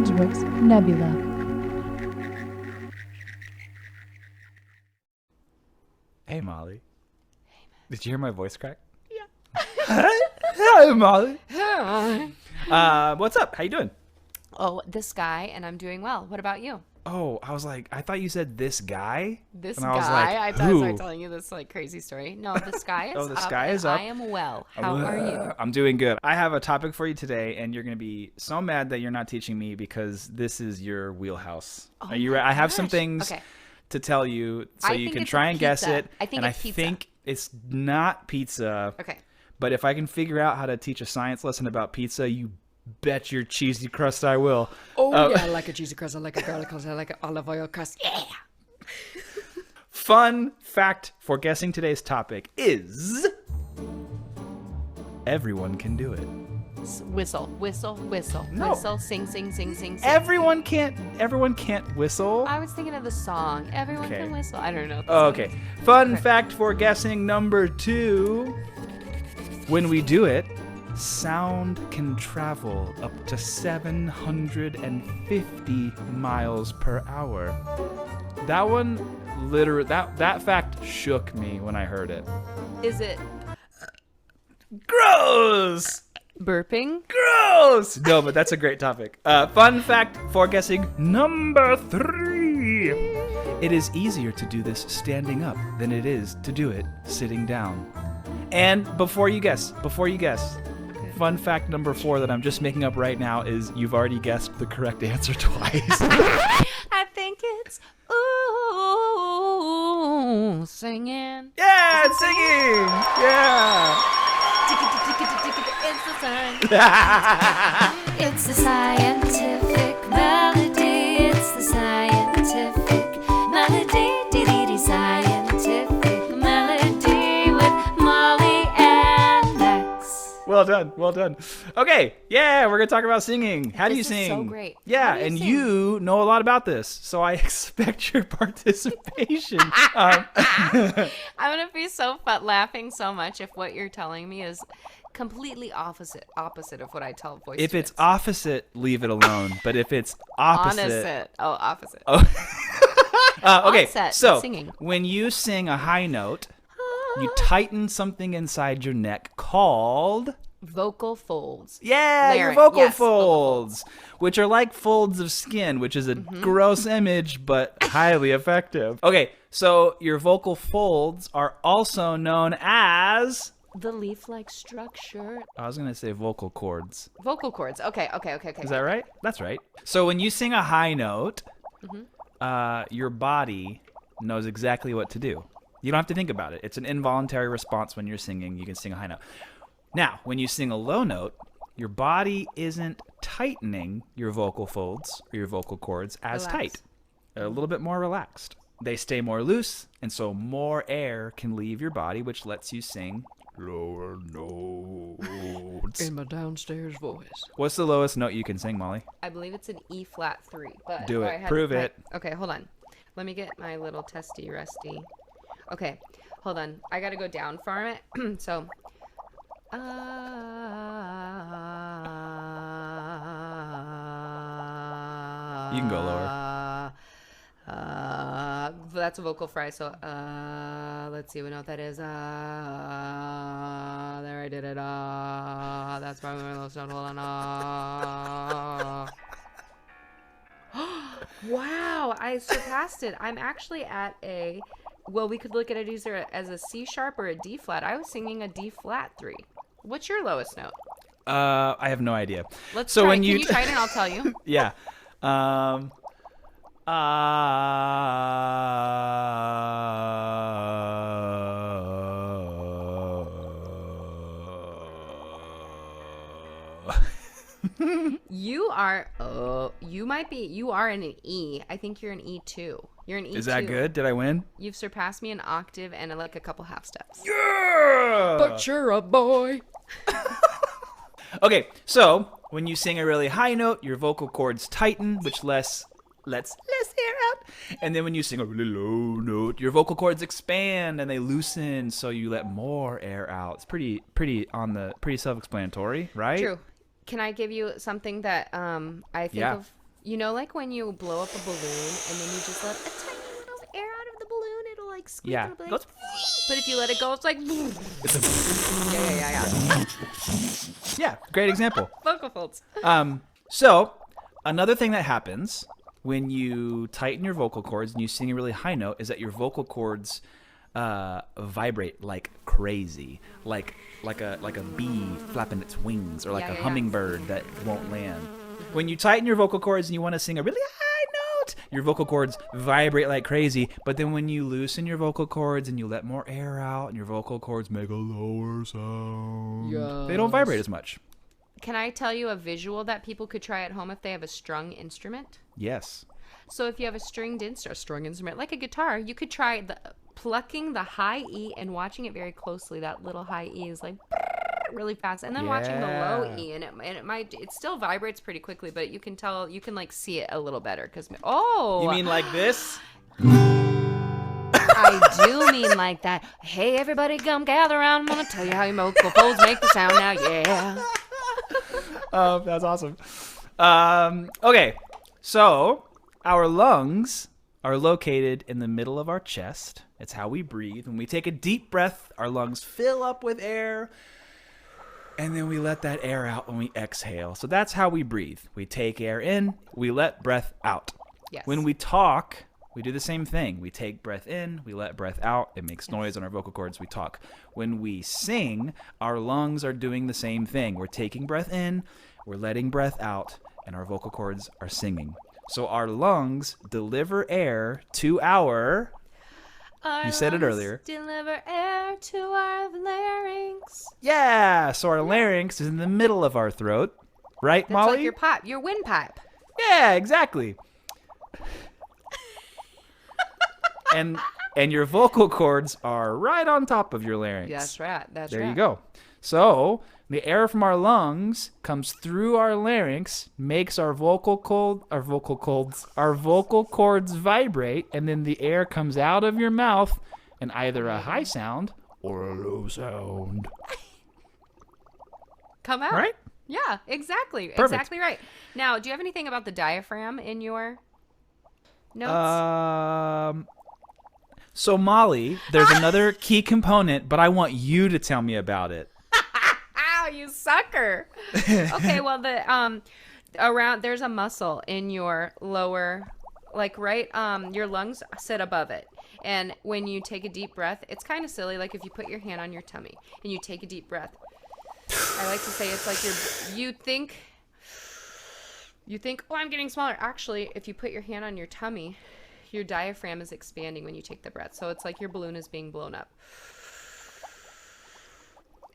Edgeworks Nebula. Hey, Molly. Hey, man. Did you hear my voice crack? Yeah. Hi, Molly. Hi. What's up? How you doing? Oh, this guy, and I'm doing well. What about you? Oh, I was like, I thought you said this guy. This and guy? I was like, I thought I who? started telling you this like crazy story. No, this guy is Oh, this up. guy and is up. I am well. How are you? I'm doing good. I have a topic for you today, and you're going to be so mad that you're not teaching me because this is your wheelhouse. Oh Are you my ready? I have gosh. some things Okay. to tell you so I you think can it's try a and guess pizza. it. I think and it's I pizza. think it's not pizza. Okay. But if I can figure out how to teach a science lesson about pizza, you bet your cheesy crust I will. Oh, yeah, I like a cheesy crust. I like a garlic crust. I like an olive oil crust. Yeah. Fun fact for guessing today's topic is everyone can do it. Whistle, whistle, whistle, No. whistle, sing, sing, sing, sing, sing. Everyone can't whistle. I was thinking of the song. Everyone Okay. can whistle. I don't know. What the Oh, song okay. is. Fun Okay. fact for guessing number 2. When we do it, sound can travel up to 750 miles per hour. That one, literally, that fact shook me when I heard it. Is it Gross! burping? Gross! No, but that's a great topic. Fun fact for guessing number 3. It is easier to do this standing up than it is to do it sitting down. And before you guess, fun fact number 4 that I'm just making up right now is you've already guessed the correct answer twice. I think it's ooh singing. Yeah, it's singing! Yeah! It's the sign. It's the scientific melody. It's the scientific melody. Dee-dee-dee, scientific melody with Molly and Max. Well done. Okay, yeah, we're gonna talk about singing. How do you This is sing? so great. Yeah, How do you and sing? you know a lot about this, so I expect your participation. I'm gonna be laughing so much if what you're telling me is completely opposite of what I tell voice If it's students. opposite, leave it alone. But if it's opposite, Opposite. okay. Onset, So singing. when you sing a high note, you tighten something inside your neck called Vocal folds. your Larynx, vocal yes, vocal folds, which are like folds of skin, which is a gross image but highly effective. Okay, so your vocal folds are also known as. The leaf-like structure. I was gonna say vocal cords. Vocal cords. Okay. Is that right? That's right. So when you sing a high note, your body knows exactly what to do. You don't have to think about it. It's an involuntary response when you're singing. You can sing a high note. Now, when you sing a low note, your body isn't tightening your vocal folds or your vocal cords as Relax. tight. A little bit more relaxed. They stay more loose, and so more air can leave your body, which lets you sing lower notes. In my downstairs voice. What's the lowest note you can sing, Molly? I believe it's an E flat 3. But Do it. I had Prove my- it. Okay, hold on. Let me get my little testy rusty. Okay, hold on. I gotta go down from it. So. You can go lower. That's a vocal fry. So let's see what note that is. There, I did it. That's probably my lowest note. Hold on. Wow, I surpassed it. I'm actually at a. Well, we could look at it either as a C sharp or a D flat. I was singing a D flat 3. What's your lowest note? I have no idea. Let's So try. when Can you you try it and I'll tell you? Yeah. You are. Oh, you might be. You are in an E. I think you're an E2. You're an E2. Is that good? Did I win? You've surpassed me an octave and like a couple half steps. Yeah! But you're a boy. Okay, so when you sing a really high note, your vocal cords tighten, which lets less air out. And then when you sing a really low note, your vocal cords expand and they loosen, so you let more air out. It's pretty self-explanatory, right? True. Can I give you something that I think Yeah. of You know, like when you blow up a balloon and then you just let a tiny little air out of the balloon, it'll like squeak. Yeah. It'll be It like, goes- but if you let it go, it's like. Yeah. Yeah, great example. Vocal folds. So, another thing that happens when you tighten your vocal cords and you sing a really high note is that your vocal cords vibrate like crazy, like a bee flapping its wings, or like a hummingbird that won't land. When you tighten your vocal cords and you want to sing a really high note, your vocal cords vibrate like crazy. But then when you loosen your vocal cords and you let more air out, and your vocal cords make a lower sound, they don't vibrate as much. Can I tell you a visual that people could try at home if they have a strung instrument? Yes. So if you have a strung instrument like a guitar, you could try plucking the high E and watching it very closely. That little high E is like really fast, and then watching the low E, and it still vibrates pretty quickly, but you can tell, you can like see it a little better because You mean like this? I do mean like that. Hey everybody, come gather around. I'm gonna tell you how your vocal folds make the sound now. Yeah. Oh, that's awesome. Okay, so our lungs are located in the middle of our chest. It's how we breathe. When we take a deep breath, our lungs fill up with air, and then we let that air out when we exhale. So that's how we breathe. We take air in, we let breath out. Yes. When we talk, we do the same thing. We take breath in, we let breath out. It makes noise on our vocal cords. We talk. When we sing, our lungs are doing the same thing. We're taking breath in, we're letting breath out, and our vocal cords are singing. So our lungs deliver air to our... You said it earlier. Deliver air to our larynx. Yeah, so our larynx is in the middle of our throat. Right, That's Molly? like your pipe, your windpipe. Yeah, exactly. and your vocal cords are right on top of your larynx. That's right. That's There right. you go. So the air from our lungs comes through our larynx, makes our vocal cords vibrate, and then the air comes out of your mouth in either a high sound or a low sound. Come out. Right? Yeah, exactly. Perfect. Exactly right. Now, do you have anything about the diaphragm in your notes? So Molly, there's another key component, but I want you to tell me about it. Ow, you sucker. Okay, well there's a muscle in your lower, like right, your lungs sit above it. And when you take a deep breath, it's kind of silly. Like if you put your hand on your tummy and you take a deep breath, I like to say it's like you think, oh, I'm getting smaller. Actually, if you put your hand on your tummy, your diaphragm is expanding when you take the breath. So it's like your balloon is being blown up.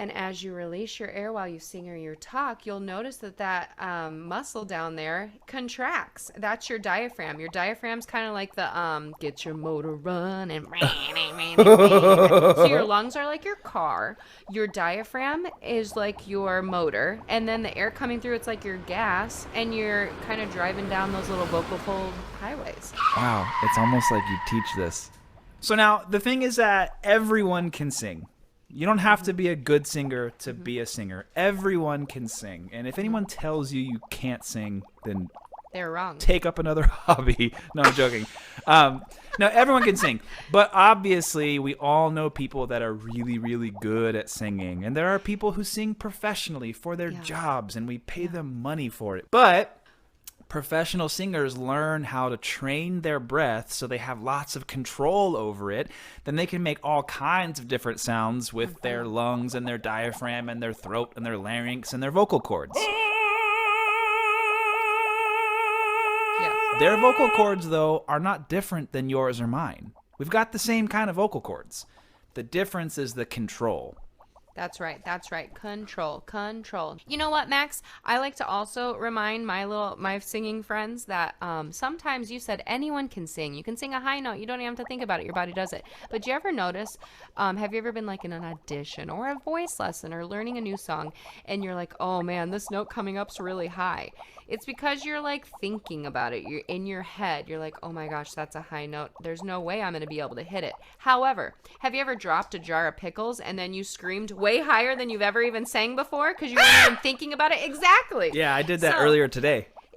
And as you release your air while you sing or you talk, you'll notice that muscle down there contracts. That's your diaphragm. Your diaphragm's kind of like the get your motor running. So your lungs are like your car. Your diaphragm is like your motor. And then the air coming through, it's like your gas. And you're kind of driving down those little vocal fold highways. Wow, it's almost like you teach this. So now, the thing is that everyone can sing. You don't have to be a good singer to be a singer. Everyone can sing. And if anyone tells you you can't sing, then They're wrong. take up another hobby. No, I'm joking. No, everyone can sing. But obviously, we all know people that are really, really good at singing. And there are people who sing professionally for their jobs, and we pay them money for it. But professional singers learn how to train their breath so they have lots of control over it. Then they can make all kinds of different sounds with their lungs and their diaphragm and their throat and their larynx and their vocal cords. Yeah. Their vocal cords, though, are not different than yours or mine. We've got the same kind of vocal cords. The difference is the control. That's right. That's right. Control. You know what, Max? I like to also remind my singing friends that sometimes you said anyone can sing. You can sing a high note. You don't even have to think about it. Your body does it. But do you ever notice, have you ever been like in an audition or a voice lesson or learning a new song and you're like, oh man, this note coming up's really high. It's because you're like thinking about it. You're in your head. You're like, oh my gosh, that's a high note. There's no way I'm going to be able to hit it. However, have you ever dropped a jar of pickles and then you screamed way higher than you've ever even sang before because you weren't even thinking about it? Exactly. Yeah, I did that earlier today.